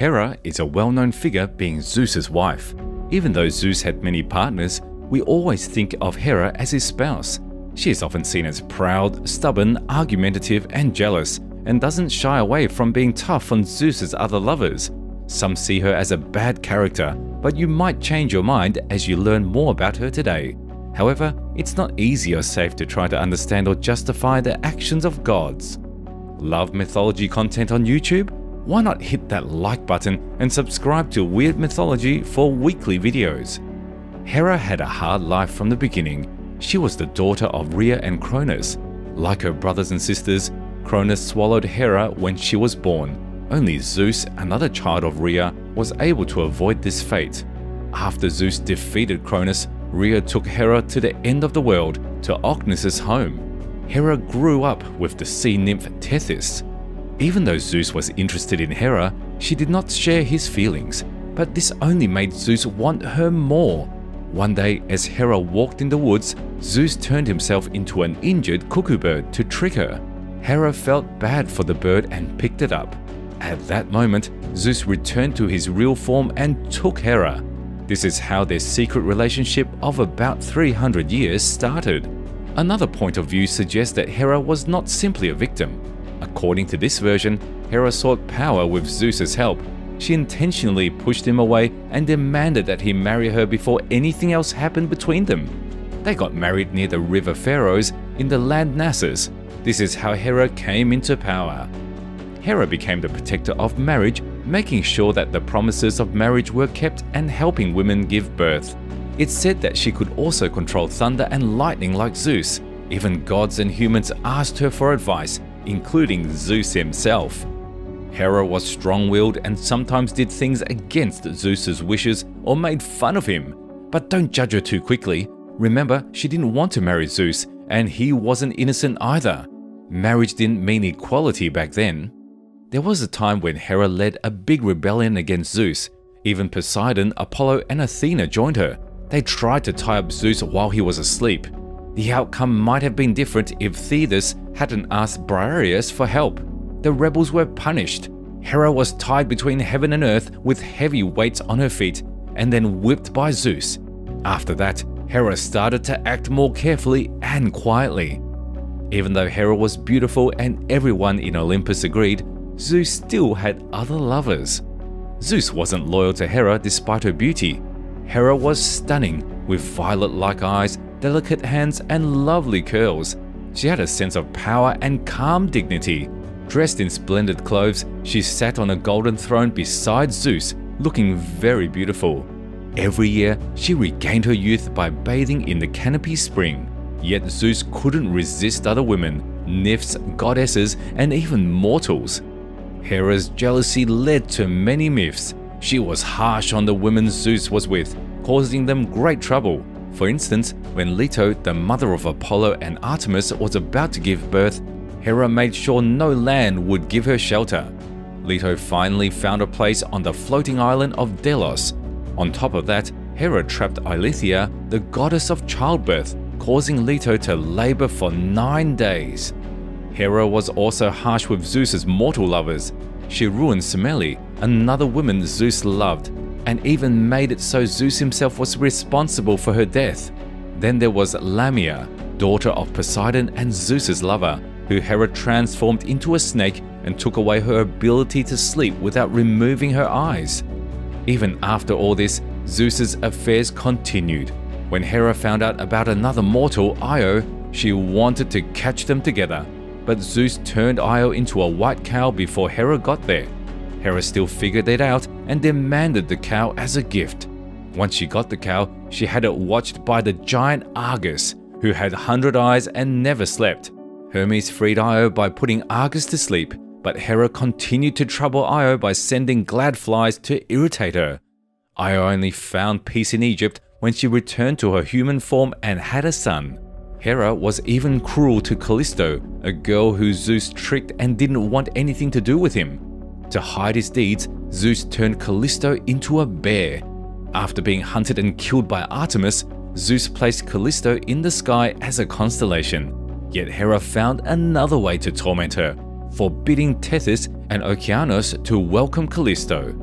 Hera is a well-known figure, being Zeus's wife. Even though Zeus had many partners, we always think of Hera as his spouse. She is often seen as proud, stubborn, argumentative, and jealous, and doesn't shy away from being tough on Zeus's other lovers. Some see her as a bad character, but you might change your mind as you learn more about her today. However, it's not easy or safe to try to understand or justify the actions of gods. Love mythology content on YouTube? Why not hit that like button and subscribe to Weird Mythology for weekly videos? Hera had a hard life from the beginning. She was the daughter of Rhea and Cronus. Like her brothers and sisters, Cronus swallowed Hera when she was born. Only Zeus, another child of Rhea, was able to avoid this fate. After Zeus defeated Cronus, Rhea took Hera to the end of the world, to Ocnus's home. Hera grew up with the sea nymph Tethys. Even though Zeus was interested in Hera, she did not share his feelings, but this only made Zeus want her more. One day, as Hera walked in the woods, Zeus turned himself into an injured cuckoo bird to trick her. Hera felt bad for the bird and picked it up. At that moment, Zeus returned to his real form and took Hera. This is how their secret relationship of about 300 years started. Another point of view suggests that Hera was not simply a victim. According to this version, Hera sought power with Zeus's help. She intentionally pushed him away and demanded that he marry her before anything else happened between them. They got married near the river Pharos in the land Knossos. This is how Hera came into power. Hera became the protector of marriage, making sure that the promises of marriage were kept and helping women give birth. It's said that she could also control thunder and lightning like Zeus. Even gods and humans asked her for advice, including Zeus himself. Hera was strong-willed and sometimes did things against Zeus's wishes or made fun of him. But don't judge her too quickly. Remember, she didn't want to marry Zeus, and he wasn't innocent either. Marriage didn't mean equality back then. There was a time when Hera led a big rebellion against Zeus. Even Poseidon, Apollo, and Athena joined her. They tried to tie up Zeus while he was asleep. The outcome might have been different if Thetis hadn't asked Briareus for help. The rebels were punished. Hera was tied between heaven and earth with heavy weights on her feet and then whipped by Zeus. After that, Hera started to act more carefully and quietly. Even though Hera was beautiful and everyone in Olympus agreed, Zeus still had other lovers. Zeus wasn't loyal to Hera despite her beauty. Hera was stunning, with violet-like eyes, delicate hands, and lovely curls. She had a sense of power and calm dignity. Dressed in splendid clothes, she sat on a golden throne beside Zeus, looking very beautiful. Every year, she regained her youth by bathing in the Canopy Spring. Yet Zeus couldn't resist other women, nymphs, goddesses, and even mortals. Hera's jealousy led to many myths. She was harsh on the women Zeus was with, causing them great trouble. For instance, when Leto, the mother of Apollo and Artemis, was about to give birth, Hera made sure no land would give her shelter. Leto finally found a place on the floating island of Delos. On top of that, Hera trapped Eileithyia, the goddess of childbirth, causing Leto to labor for 9 days. Hera was also harsh with Zeus's mortal lovers. She ruined Semele, another woman Zeus loved, and even made it so Zeus himself was responsible for her death. Then there was Lamia, daughter of Poseidon and Zeus's lover, who Hera transformed into a snake and took away her ability to sleep without removing her eyes. Even after all this, Zeus's affairs continued. When Hera found out about another mortal, Io, she wanted to catch them together. But Zeus turned Io into a white cow before Hera got there. Hera still figured it out and demanded the cow as a gift. Once she got the cow, she had it watched by the giant Argus, who had 100 eyes and never slept. Hermes freed Io by putting Argus to sleep, but Hera continued to trouble Io by sending glad flies to irritate her. Io only found peace in Egypt when she returned to her human form and had a son. Hera was even cruel to Callisto, a girl who Zeus tricked and didn't want anything to do with him. To hide his deeds, Zeus turned Callisto into a bear. After being hunted and killed by Artemis, Zeus placed Callisto in the sky as a constellation. Yet Hera found another way to torment her, forbidding Tethys and Okeanos to welcome Callisto.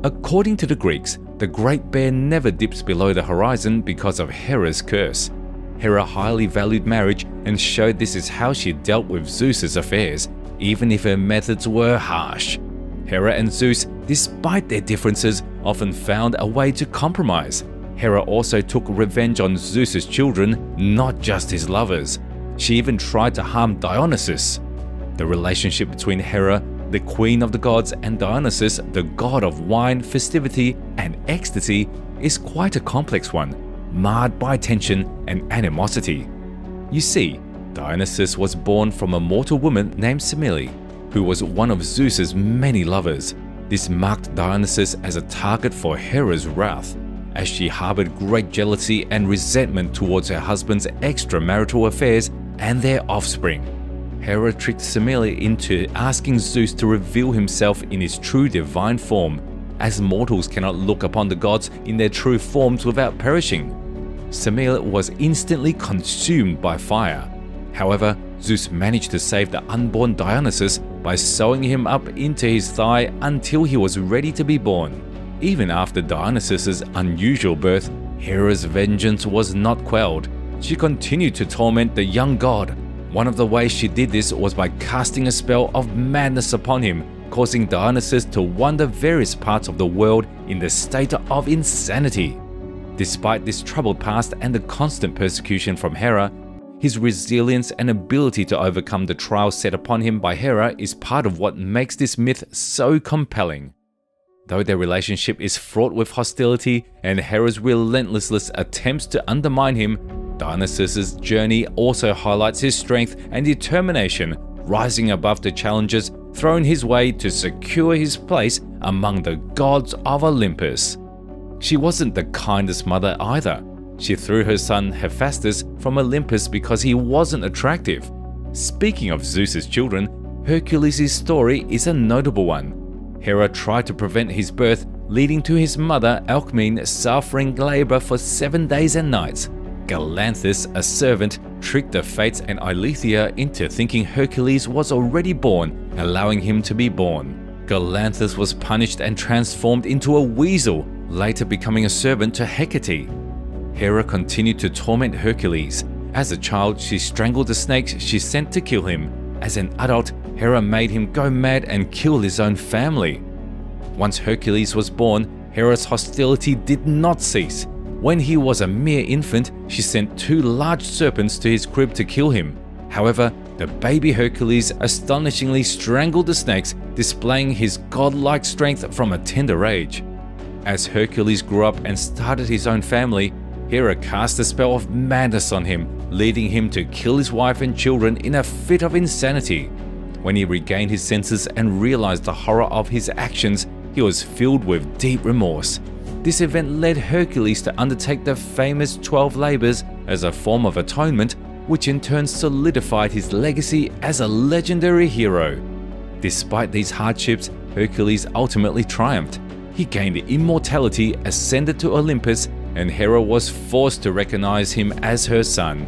According to the Greeks, the Great Bear never dips below the horizon because of Hera's curse. Hera highly valued marriage and showed this is how she dealt with Zeus's affairs, even if her methods were harsh. Hera and Zeus, despite their differences, often found a way to compromise. Hera also took revenge on Zeus's children, not just his lovers. She even tried to harm Dionysus. The relationship between Hera, the queen of the gods, and Dionysus, the god of wine, festivity, and ecstasy, is quite a complex one, marred by tension and animosity. You see, Dionysus was born from a mortal woman named Semele, who was one of Zeus's many lovers. This marked Dionysus as a target for Hera's wrath, as she harbored great jealousy and resentment towards her husband's extramarital affairs and their offspring. Hera tricked Semele into asking Zeus to reveal himself in his true divine form, as mortals cannot look upon the gods in their true forms without perishing. Semele was instantly consumed by fire. However, Zeus managed to save the unborn Dionysus by sewing him up into his thigh until he was ready to be born. Even after Dionysus's unusual birth, Hera's vengeance was not quelled. She continued to torment the young god. One of the ways she did this was by casting a spell of madness upon him, causing Dionysus to wander various parts of the world in the state of insanity. Despite this troubled past and the constant persecution from Hera, his resilience and ability to overcome the trials set upon him by Hera is part of what makes this myth so compelling. Though their relationship is fraught with hostility and Hera's relentless attempts to undermine him, Dionysus's journey also highlights his strength and determination, rising above the challenges thrown his way to secure his place among the gods of Olympus. She wasn't the kindest mother either. She threw her son Hephaestus from Olympus because he wasn't attractive. Speaking of Zeus's children, Hercules' story is a notable one. Hera tried to prevent his birth, leading to his mother Alcmene suffering labor for 7 days and nights. Galanthus, a servant, tricked the Fates and Eileithyia into thinking Hercules was already born, allowing him to be born. Galanthus was punished and transformed into a weasel, later becoming a servant to Hecate. Hera continued to torment Hercules. As a child, she strangled the snakes she sent to kill him. As an adult, Hera made him go mad and kill his own family. Once Hercules was born, Hera's hostility did not cease. When he was a mere infant, she sent 2 large serpents to his crib to kill him. However, the baby Hercules astonishingly strangled the snakes, displaying his godlike strength from a tender age. As Hercules grew up and started his own family, Hera cast a spell of madness on him, leading him to kill his wife and children in a fit of insanity. When he regained his senses and realized the horror of his actions, he was filled with deep remorse. This event led Hercules to undertake the famous 12 labors as a form of atonement, which in turn solidified his legacy as a legendary hero. Despite these hardships, Hercules ultimately triumphed. He gained immortality, ascended to Olympus, and Hera was forced to recognize him as her son.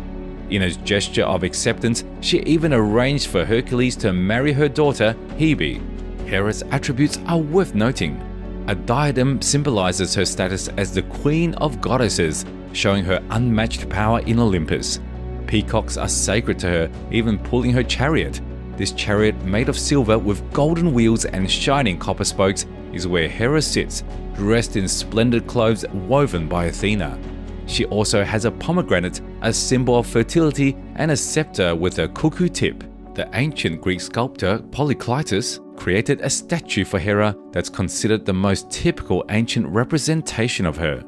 In a gesture of acceptance, she even arranged for Hercules to marry her daughter, Hebe. Hera's attributes are worth noting. A diadem symbolizes her status as the queen of goddesses, showing her unmatched power in Olympus. Peacocks are sacred to her, even pulling her chariot. This chariot, made of silver with golden wheels and shining copper spokes, is where Hera sits, dressed in splendid clothes woven by Athena. She also has a pomegranate, a symbol of fertility, and a scepter with a cuckoo tip. The ancient Greek sculptor Polykleitos created a statue for Hera that's considered the most typical ancient representation of her.